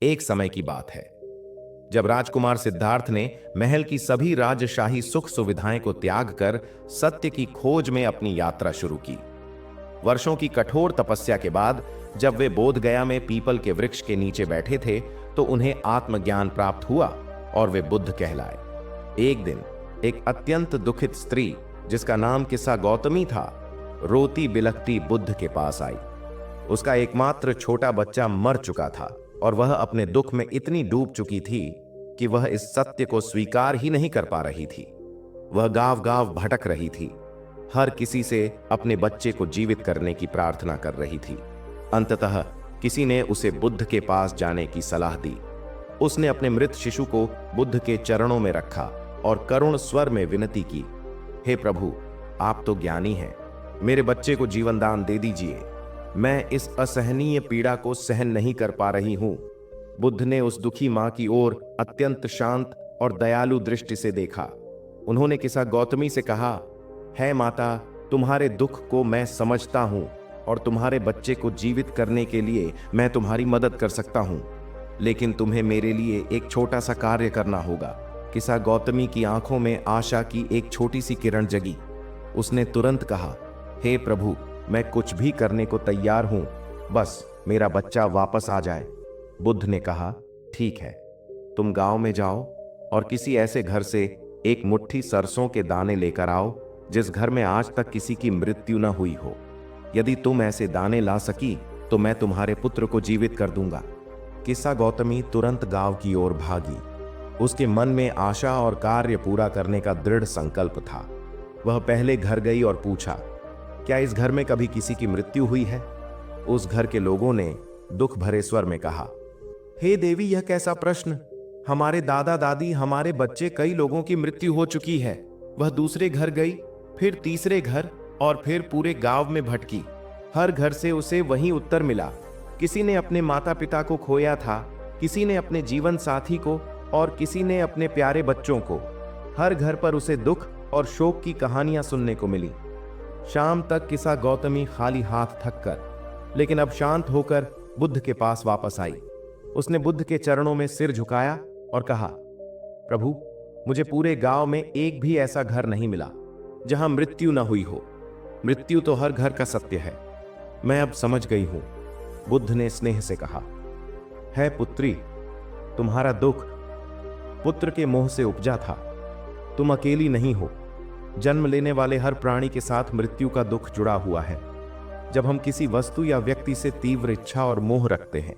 एक समय की बात है जब राजकुमार सिद्धार्थ ने महल की सभी राजशाही सुख सुविधाएं को त्याग कर सत्य की खोज में अपनी यात्रा शुरू की। वर्षों की कठोर तपस्या के बाद जब वे बोध गया में पीपल के वृक्ष के नीचे बैठे थे तो उन्हें आत्मज्ञान प्राप्त हुआ और वे बुद्ध कहलाए। एक दिन एक अत्यंत दुखित स्त्री जिसका नाम किस्सा गौतमी था, रोती बिलखती बुद्ध के पास आई। उसका एकमात्र छोटा बच्चा मर चुका था और वह अपने दुख में इतनी डूब चुकी थी कि वह इस सत्य को स्वीकार ही नहीं कर पा रही थी। वह गांव गांव भटक रही थी, हर किसी से अपने बच्चे को जीवित करने की प्रार्थना कर रही थी। अंततः किसी ने उसे बुद्ध के पास जाने की सलाह दी। उसने अपने मृत शिशु को बुद्ध के चरणों में रखा और करुण स्वर में विनती की, हे प्रभु, आप तो ज्ञानी हैं, मेरे बच्चे को जीवन दान दे दीजिए, मैं इस असहनीय पीड़ा को सहन नहीं कर पा रही हूं। बुद्ध ने उस दुखी मां की ओर अत्यंत शांत और दयालु दृष्टि से देखा। उन्होंने किस्सा गौतमी से कहा, है माता, तुम्हारे दुख को मैं समझता हूं और तुम्हारे बच्चे को जीवित करने के लिए मैं तुम्हारी मदद कर सकता हूं, लेकिन तुम्हें मेरे लिए एक छोटा सा कार्य करना होगा। किस्सा गौतमी की आंखों में आशा की एक छोटी सी किरण जगी। उसने तुरंत कहा, हे प्रभु, मैं कुछ भी करने को तैयार हूं, बस मेरा बच्चा वापस आ जाए। बुद्ध ने कहा, ठीक है, तुम गांव में जाओ और किसी ऐसे घर से एक मुट्ठी सरसों के दाने लेकर आओ जिस घर में आज तक किसी की मृत्यु न हुई हो। यदि तुम ऐसे दाने ला सकी तो मैं तुम्हारे पुत्र को जीवित कर दूंगा। किस्सा गौतमी तुरंत गांव की ओर भागी। उसके मन में आशा और कार्य पूरा करने का दृढ़ संकल्प था। वह पहले घर गई और पूछा, क्या इस घर में कभी किसी की मृत्यु हुई है? उस घर के लोगों ने दुख भरे स्वर में कहा, हे देवी, यह कैसा प्रश्न? हमारे दादा दादी, हमारे बच्चे, कई लोगों की मृत्यु हो चुकी है। वह दूसरे घर गई, फिर तीसरे घर और फिर पूरे गांव में भटकी। हर घर से उसे वही उत्तर मिला। किसी ने अपने माता पिता को खोया था, किसी ने अपने जीवन साथी को और किसी ने अपने प्यारे बच्चों को। हर घर पर उसे दुख और शोक की कहानियां सुनने को मिली। शाम तक किस्सा गौतमी खाली हाथ थक कर लेकिन अब शांत होकर बुद्ध के पास वापस आई। उसने बुद्ध के चरणों में सिर झुकाया और कहा, प्रभु, मुझे पूरे गांव में एक भी ऐसा घर नहीं मिला जहां मृत्यु न हुई हो। मृत्यु तो हर घर का सत्य है, मैं अब समझ गई हूं। बुद्ध ने स्नेह से कहा, है पुत्री, तुम्हारा दुख पुत्र के मोह से उपजा था। तुम अकेली नहीं हो। जन्म लेने वाले हर प्राणी के साथ मृत्यु का दुख जुड़ा हुआ है। जब हम किसी वस्तु या व्यक्ति से तीव्र इच्छा और मोह रखते हैं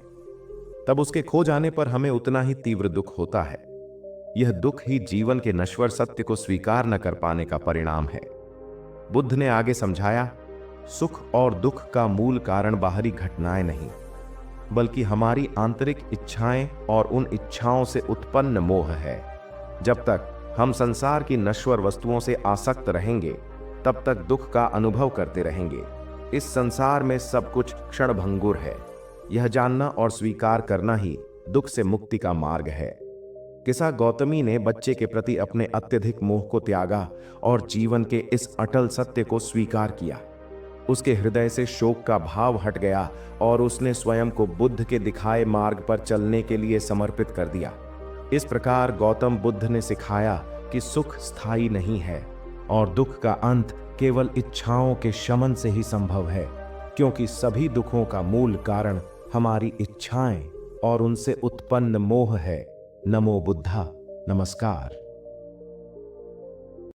तब उसके खो जाने पर हमें उतना ही तीव्र दुख होता है। यह दुख ही जीवन के नश्वर सत्य को स्वीकार न कर पाने का परिणाम है। बुद्ध ने आगे समझाया, सुख और दुख का मूल कारण बाहरी घटनाएं नहीं, बल्कि हमारी आंतरिक इच्छाएं और उन इच्छाओं से उत्पन्न मोह है। जब तक हम संसार की नश्वर वस्तुओं से आसक्त रहेंगे तब तक दुख का अनुभव करते रहेंगे। इस संसार में सब कुछ क्षणभंगुर है। यह जानना और स्वीकार करना ही दुख से मुक्ति का मार्ग है। किस्सा गौतमी ने बच्चे के प्रति अपने अत्यधिक मोह को त्यागा और जीवन के इस अटल सत्य को स्वीकार किया। उसके हृदय से शोक का भाव हट गया और उसने स्वयं को बुद्ध के दिखाए मार्ग पर चलने के लिए समर्पित कर दिया। इस प्रकार गौतम बुद्ध ने सिखाया कि सुख स्थायी नहीं है और दुख का अंत केवल इच्छाओं के शमन से ही संभव है, क्योंकि सभी दुखों का मूल कारण हमारी इच्छाएं और उनसे उत्पन्न मोह है। नमो बुद्धा। नमस्कार।